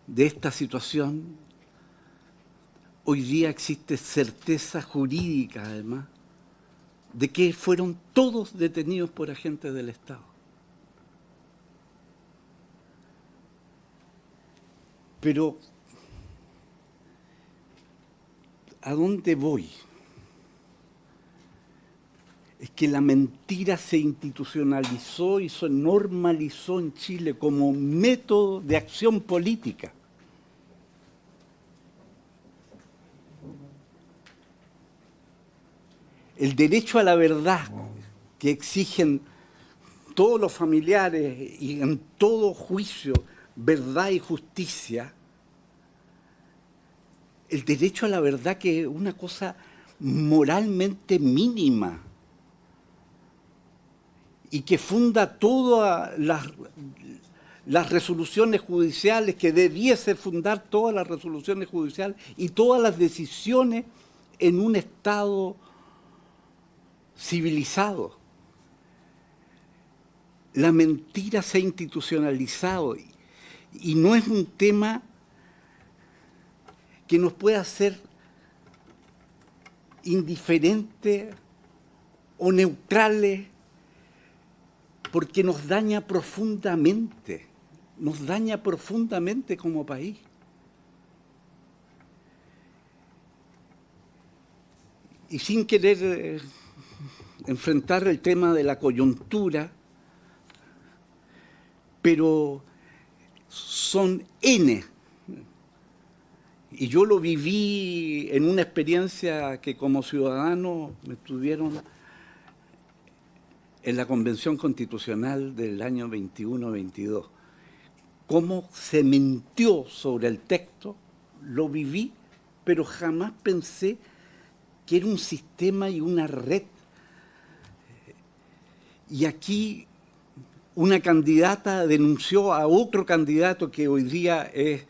de esta situación, hoy día existe certeza jurídica, además, de que fueron todos detenidos por agentes del Estado. Pero, ¿a dónde voy? Es que la mentira se institucionalizó y se normalizó en Chile como método de acción política. El derecho a la verdad que exigen todos los familiares y en todo juicio, verdad y justicia, el derecho a la verdad, que es una cosa moralmente mínima y que funda todas las resoluciones judiciales, que debiese fundar todas las resoluciones judiciales y todas las decisiones en un Estado civilizado. La mentira se ha institucionalizado y no es un tema que nos pueda hacer indiferentes o neutrales, porque nos daña profundamente como país. Y sin querer enfrentar el tema de la coyuntura, pero son N. Y yo lo viví en una experiencia que como ciudadano me tuvieron en la Convención Constitucional del año 21-22. Cómo se mintió sobre el texto, lo viví, pero jamás pensé que era un sistema y una red. Y aquí una candidata denunció a otro candidato que hoy día es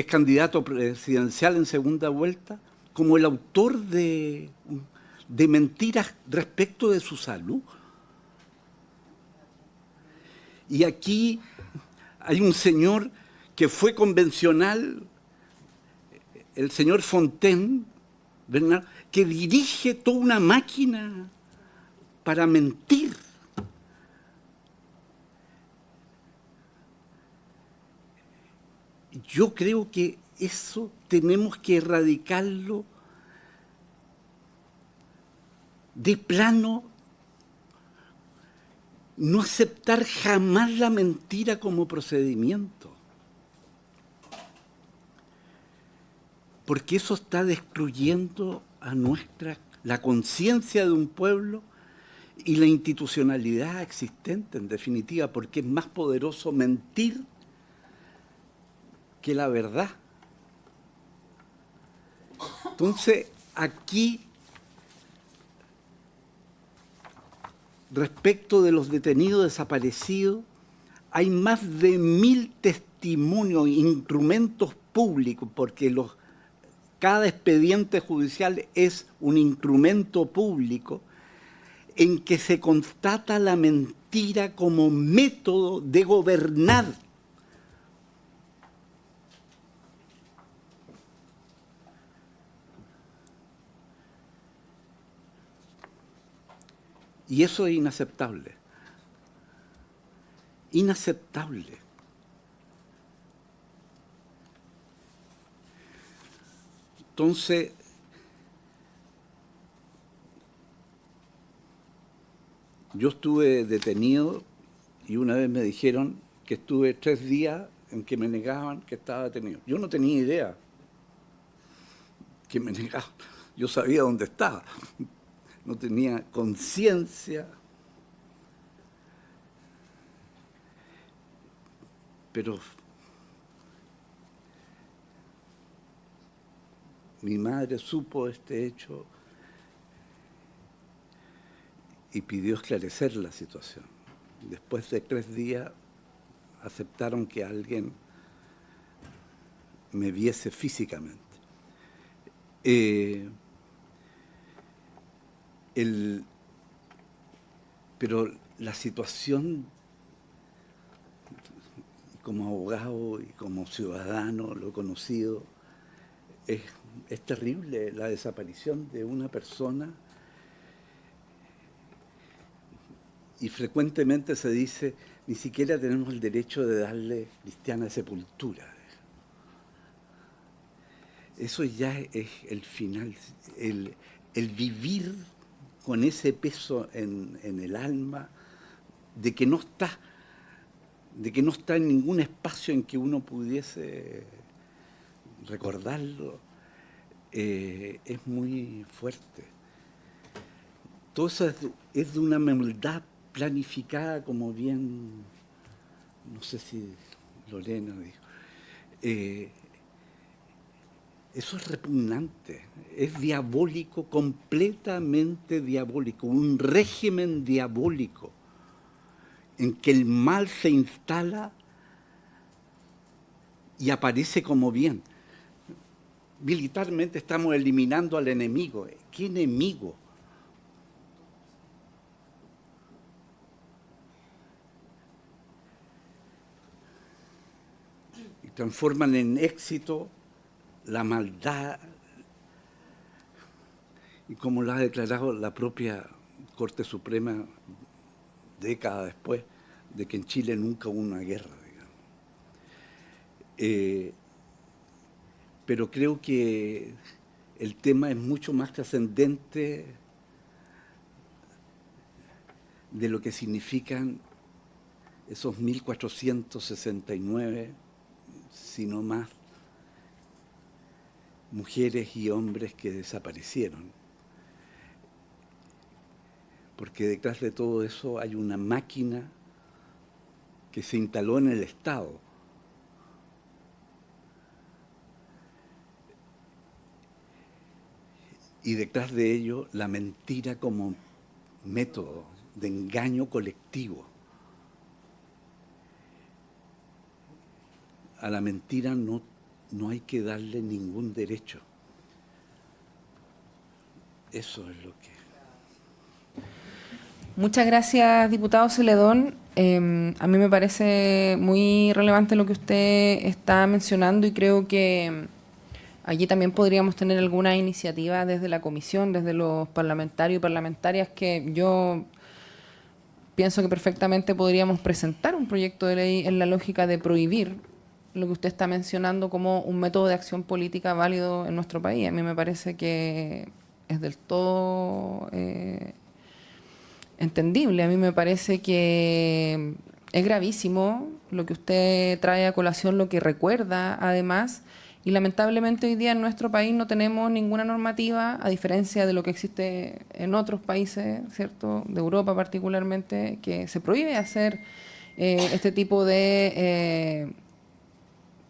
candidato presidencial en segunda vuelta como el autor de mentiras respecto de su salud. Y aquí hay un señor que fue convencional, el señor Fontaine, ¿verdad?, que dirige toda una máquina para mentir. Yo creo que eso tenemos que erradicarlo de plano, no aceptar jamás la mentira como procedimiento. Porque eso está destruyendo a la conciencia de un pueblo y la institucionalidad existente, en definitiva, porque es más poderoso mentir que la verdad. Entonces, aquí, respecto de los detenidos desaparecidos, hay más de 1000 testimonios, instrumentos públicos, porque cada expediente judicial es un instrumento público en que se constata la mentira como método de gobernar. Y eso es inaceptable. Inaceptable. Entonces, yo estuve detenido y una vez me dijeron que estuve 3 días en que me negaban que estaba detenido. Yo no tenía idea que me negaban. Yo sabía dónde estaba. No tenía conciencia, pero mi madre supo este hecho y pidió esclarecer la situación. Después de 3 días aceptaron que alguien me viese físicamente. Pero la situación, como abogado y como ciudadano, lo he conocido, es terrible la desaparición de una persona. Y frecuentemente se dice, ni siquiera tenemos el derecho de darle cristiana sepultura. Eso ya es el final, el vivir con ese peso en el alma, de que no está en ningún espacio en que uno pudiese recordarlo, es muy fuerte. Todo eso es de una maldad planificada, como bien, no sé si Lorena dijo. Eso es repugnante, es diabólico, completamente diabólico, un régimen diabólico en que el mal se instala y aparece como bien. Militarmente estamos eliminando al enemigo. ¿Qué enemigo? Y transforman en éxito la maldad, y como lo ha declarado la propia Corte Suprema décadas después, de que en Chile nunca hubo una guerra, digamos. Pero creo que el tema es mucho más trascendente de lo que significan esos 1.469, si no más, mujeres y hombres que desaparecieron. Porque detrás de todo eso hay una máquina que se instaló en el Estado. Y detrás de ello la mentira como método de engaño colectivo. A la mentira no hay que darle ningún derecho. Eso es lo que... Muchas gracias, diputado Celedón. A mí me parece muy relevante lo que usted está mencionando y creo que allí también podríamos tener alguna iniciativa desde la comisión, desde los parlamentarios y parlamentarias, que yo pienso que perfectamente podríamos presentar un proyecto de ley en la lógica de prohibir lo que usted está mencionando como un método de acción política válido en nuestro país. A mí me parece que es del todo entendible. A mí me parece que es gravísimo lo que usted trae a colación, lo que recuerda además, y lamentablemente hoy día en nuestro país no tenemos ninguna normativa, a diferencia de lo que existe en otros países, ¿cierto?, de Europa particularmente, que se prohíbe hacer este tipo de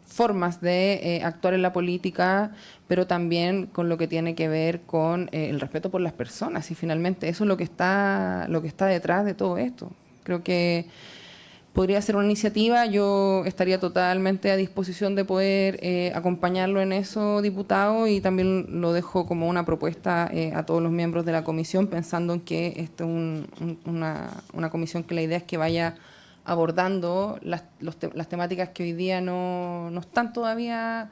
formas de actuar en la política, pero también con lo que tiene que ver con el respeto por las personas, y finalmente eso es lo que está detrás de todo esto. Creo que podría ser una iniciativa, yo estaría totalmente a disposición de poder acompañarlo en eso, diputado, y también lo dejo como una propuesta a todos los miembros de la comisión, pensando en que esto es una comisión que la idea es que vaya abordando las temáticas que hoy día no están todavía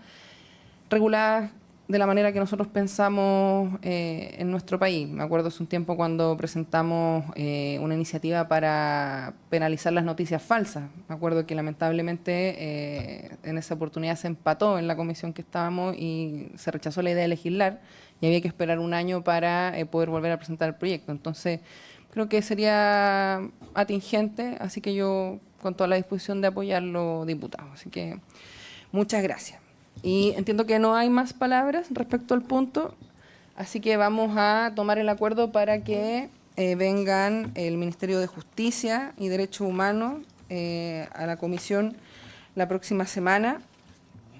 reguladas de la manera que nosotros pensamos en nuestro país. Me acuerdo hace un tiempo cuando presentamos una iniciativa para penalizar las noticias falsas. Me acuerdo que lamentablemente en esa oportunidad se empató en la comisión que estábamos y se rechazó la idea de legislar y había que esperar un año para poder volver a presentar el proyecto. Entonces, creo que sería atingente, así que yo con toda la disposición de apoyarlo, diputado. Así que muchas gracias. Y entiendo que no hay más palabras respecto al punto, así que vamos a tomar el acuerdo para que vengan el Ministerio de Justicia y Derechos Humanos a la comisión la próxima semana,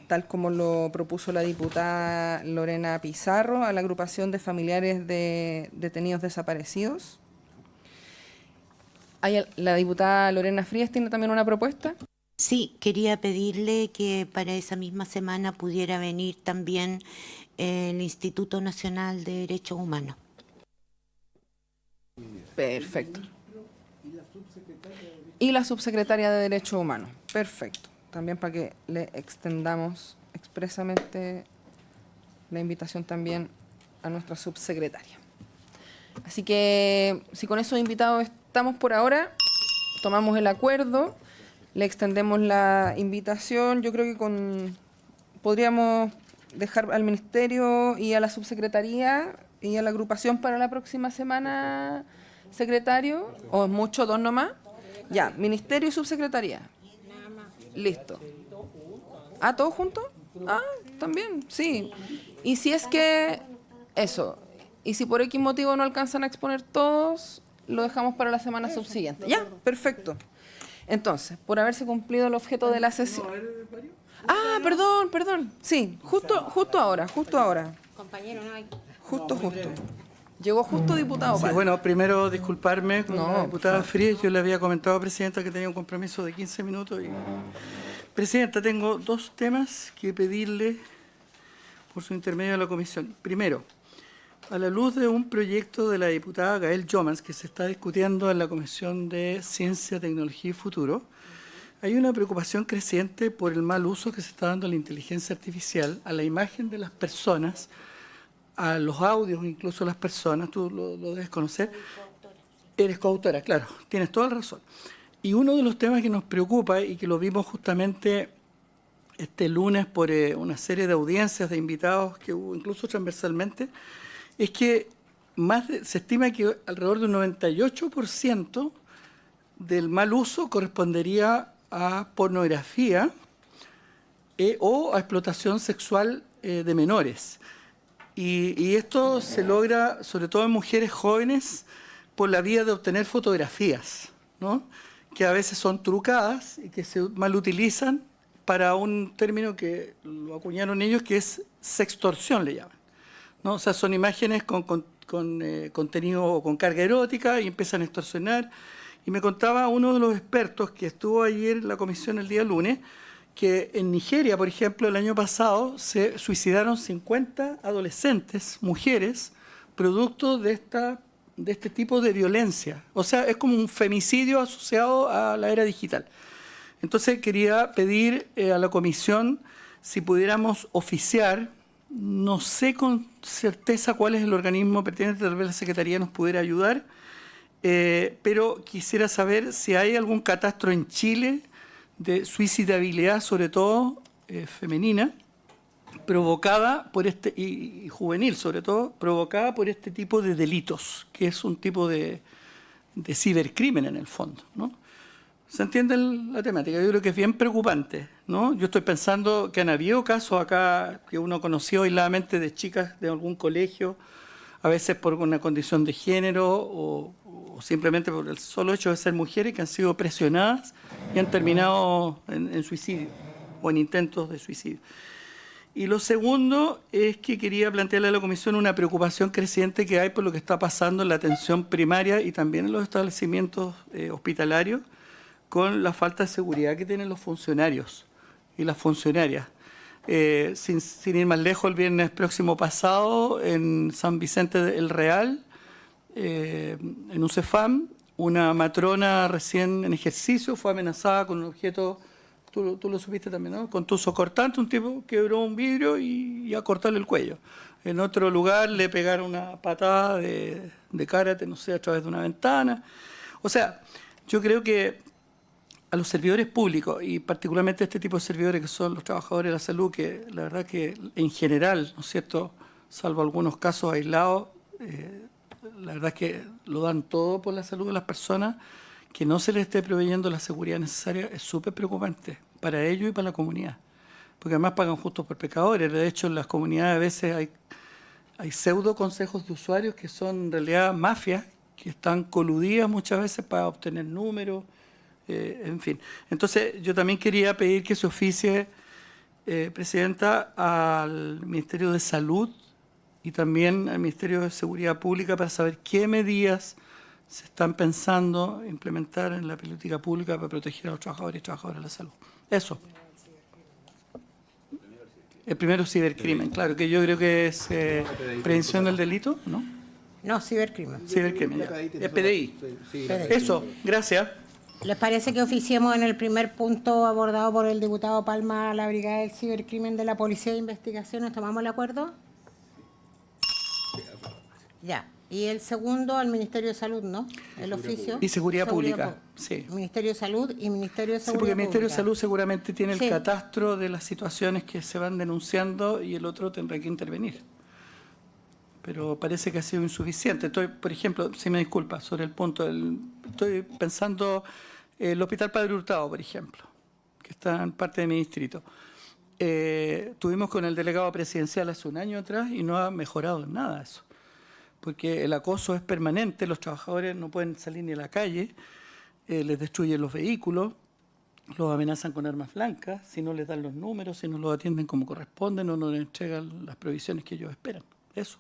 tal como lo propuso la diputada Lorena Pizarro, a la agrupación de familiares de detenidos desaparecidos. La diputada Lorena Frías tiene también una propuesta. Sí, quería pedirle que para esa misma semana pudiera venir también el Instituto Nacional de Derechos Humanos. Perfecto. Y la subsecretaria de Derechos Humanos. Perfecto. También para que le extendamos expresamente la invitación también a nuestra subsecretaria. Así que, si con esos invitados estamos por ahora, tomamos el acuerdo, le extendemos la invitación. Yo creo que podríamos dejar al Ministerio y a la subsecretaría y a la agrupación para la próxima semana, secretario, o es mucho, dos nomás. Ya, Ministerio y subsecretaría. Listo. ¿Ah, todos juntos? Ah, también, sí. Y si es que, eso, y si por X motivo no alcanzan a exponer todos, lo dejamos para la semana subsiguiente. Ya, perfecto. Entonces, por haberse cumplido el objeto de la sesión. Ah, perdón. Sí, justo ahora. Compañero, no hay. Justo. Llegó justo, diputado. Sí, bueno, primero disculparme con la diputada Frías. Yo le había comentado a Presidenta que tenía un compromiso de 15 minutos. Presidenta, tengo dos temas que pedirle por su intermedio a la comisión. Primero, a la luz de un proyecto de la diputada Gael Jomans que se está discutiendo en la Comisión de Ciencia, Tecnología y Futuro, hay una preocupación creciente por el mal uso que se está dando a la inteligencia artificial, a la imagen de las personas, a los audios, incluso las personas, tú lo debes conocer. Eres coautora, claro, tienes toda la razón. Y uno de los temas que nos preocupa y que lo vimos justamente este lunes por una serie de audiencias de invitados que hubo incluso transversalmente, es que se estima que alrededor de un 98% del mal uso correspondería a pornografía o a explotación sexual de menores. Y esto se logra sobre todo en mujeres jóvenes por la vía de obtener fotografías, ¿no?, que a veces son trucadas y que se mal utilizan para un término que lo acuñaron ellos, que es sextorsión, le llaman, ¿no? O sea, son imágenes con contenido o con carga erótica y empiezan a extorsionar. Y me contaba uno de los expertos que estuvo ayer en la comisión el día lunes, que en Nigeria, por ejemplo, el año pasado se suicidaron 50 adolescentes, mujeres, producto de este tipo de violencia. O sea, es como un femicidio asociado a la era digital. Entonces quería pedir a la comisión si pudiéramos oficiar, no sé con certeza cuál es el organismo pertinente, tal vez la Secretaría nos pudiera ayudar, pero quisiera saber si hay algún catastro en Chile de suicidabilidad, sobre todo femenina, provocada por y juvenil sobre todo, provocada por este tipo de delitos, que es un tipo de cibercrimen en el fondo, ¿no? ¿Se entiende la temática? Yo creo que es bien preocupante, ¿no? Yo estoy pensando que han habido casos acá que uno conoció aisladamente de chicas de algún colegio, a veces por una condición de género o simplemente por el solo hecho de ser mujeres, que han sido presionadas y han terminado en suicidio o en intentos de suicidio. Y lo segundo es que quería plantearle a la Comisión una preocupación creciente que hay por lo que está pasando en la atención primaria y también en los establecimientos hospitalarios, con la falta de seguridad que tienen los funcionarios y las funcionarias. Sin ir más lejos, el viernes próximo pasado, en San Vicente del Real, en un CEFAM, una matrona recién en ejercicio fue amenazada con un objeto, tú lo supiste también, ¿no?, con tuzo cortante. Un tipo quebró un vidrio y a cortarle el cuello. En otro lugar le pegaron una patada de karate, no sé, a través de una ventana. O sea, yo creo que a los servidores públicos, y particularmente a este tipo de servidores que son los trabajadores de la salud, que la verdad que en general, ¿no es cierto?, salvo algunos casos aislados, la verdad es que lo dan todo por la salud de las personas, que no se les esté proveyendo la seguridad necesaria es súper preocupante para ellos y para la comunidad, porque además pagan justos por pecadores. De hecho, en las comunidades a veces hay pseudo consejos de usuarios que son en realidad mafias, que están coludidas muchas veces para obtener números, en fin. Entonces, yo también quería pedir que se oficie, Presidenta, al Ministerio de Salud y también al Ministerio de Seguridad Pública para saber qué medidas se están pensando implementar en la política pública para proteger a los trabajadores y trabajadoras de la salud. Eso. El primero, cibercrimen, claro, que yo creo que es prevención del delito, ¿no? No, cibercrimen. Cibercrimen, ya. Es PDI. Eso, gracias. ¿Les parece que oficiemos en el primer punto abordado por el diputado Palma a la Brigada del Cibercrimen de la Policía de Investigación? ¿Nos tomamos el acuerdo? Ya. Y el segundo al Ministerio de Salud, ¿no? El oficio. Y Seguridad Pública, sí. Ministerio de Salud y Ministerio de Seguridad Pública. Sí, porque el Ministerio de Salud seguramente tiene el Sí. catastro de las situaciones que se van denunciando y el otro tendrá que intervenir. Pero parece que ha sido insuficiente. Estoy, por ejemplo, si me disculpa, sobre el punto, estoy pensando el Hospital Padre Hurtado, por ejemplo, que está en parte de mi distrito. Tuvimos con el delegado presidencial hace un año atrás y no ha mejorado en nada eso, porque el acoso es permanente, los trabajadores no pueden salir ni a la calle, les destruyen los vehículos, los amenazan con armas blancas, si no les dan los números, si no los atienden como corresponden o no les entregan las provisiones que ellos esperan. Eso.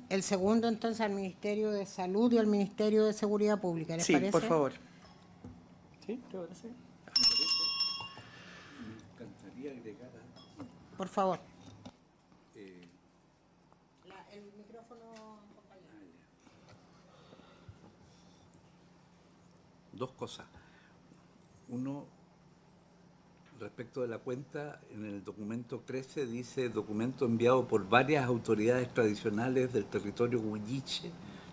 El segundo, entonces, al Ministerio de Salud y al Ministerio de Seguridad Pública. ¿Les Sí, parece? por favor. ¿Sí? ¿Te parece? Por favor. Dos cosas. Uno, respecto de la cuenta, en el documento 13 dice documento enviado por varias autoridades tradicionales del territorio huilliche,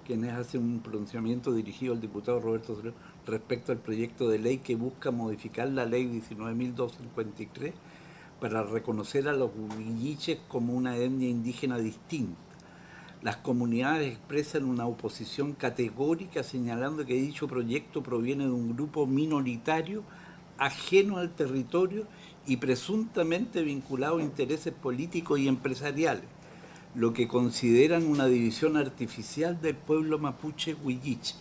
quienes hacen un pronunciamiento dirigido al diputado Roberto Soler respecto al proyecto de ley que busca modificar la ley 19.253 para reconocer a los huilliches como una etnia indígena distinta. Las comunidades expresan una oposición categórica señalando que dicho proyecto proviene de un grupo minoritario ajeno al territorio y presuntamente vinculado a intereses políticos y empresariales, lo que consideran una división artificial del pueblo mapuche huilliche.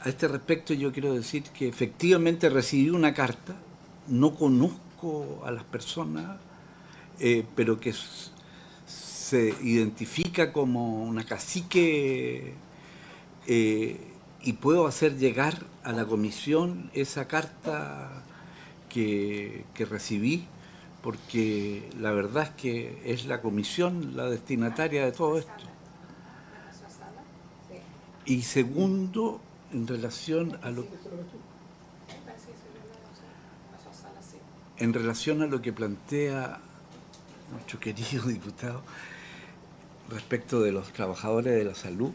A este respecto yo quiero decir que efectivamente recibí una carta, no conozco a las personas, pero que se identifica como una cacique y puedo hacer llegar a la comisión esa carta que recibí, porque la verdad es que es la comisión la destinataria de todo esto. Y segundo, en relación a lo que plantea nuestro querido diputado respecto de los trabajadores de la salud,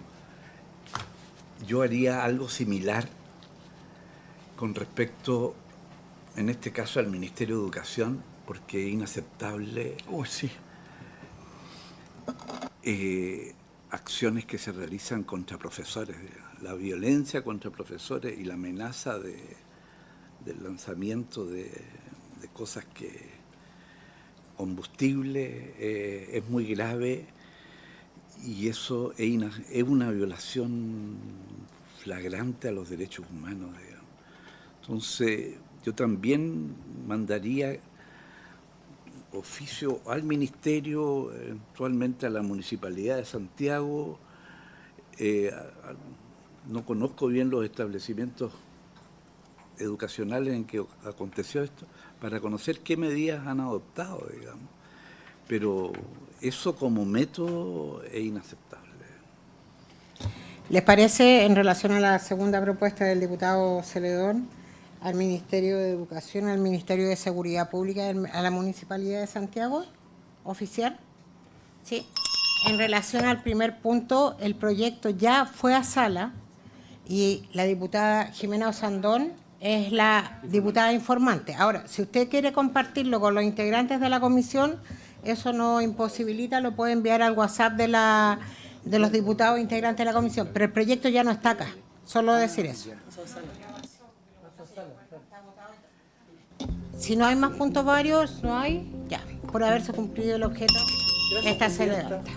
yo haría algo similar con respecto, en este caso, al Ministerio de Educación, porque es inaceptable acciones que se realizan contra profesores, la violencia contra profesores y la amenaza del lanzamiento de cosas que combustible es muy grave, y eso es una violación flagrante a los derechos humanos, digamos. Entonces, yo también mandaría oficio al Ministerio, eventualmente a la Municipalidad de Santiago. No conozco bien los establecimientos educacionales en que aconteció esto, para conocer qué medidas han adoptado, digamos. Pero eso como método es inaceptable. ¿Les parece, en relación a la segunda propuesta del diputado Celedón, al Ministerio de Educación, al Ministerio de Seguridad Pública, a la Municipalidad de Santiago, oficial? Sí. En relación al primer punto, el proyecto ya fue a sala y la diputada Jimena Osandón es la diputada informante. Ahora, si usted quiere compartirlo con los integrantes de la comisión, eso no imposibilita, lo puede enviar al WhatsApp de los diputados integrantes de la comisión, pero el proyecto ya no está acá, solo decir eso. Si no hay más puntos varios, no hay, ya, por haberse cumplido el objeto, esta se levanta.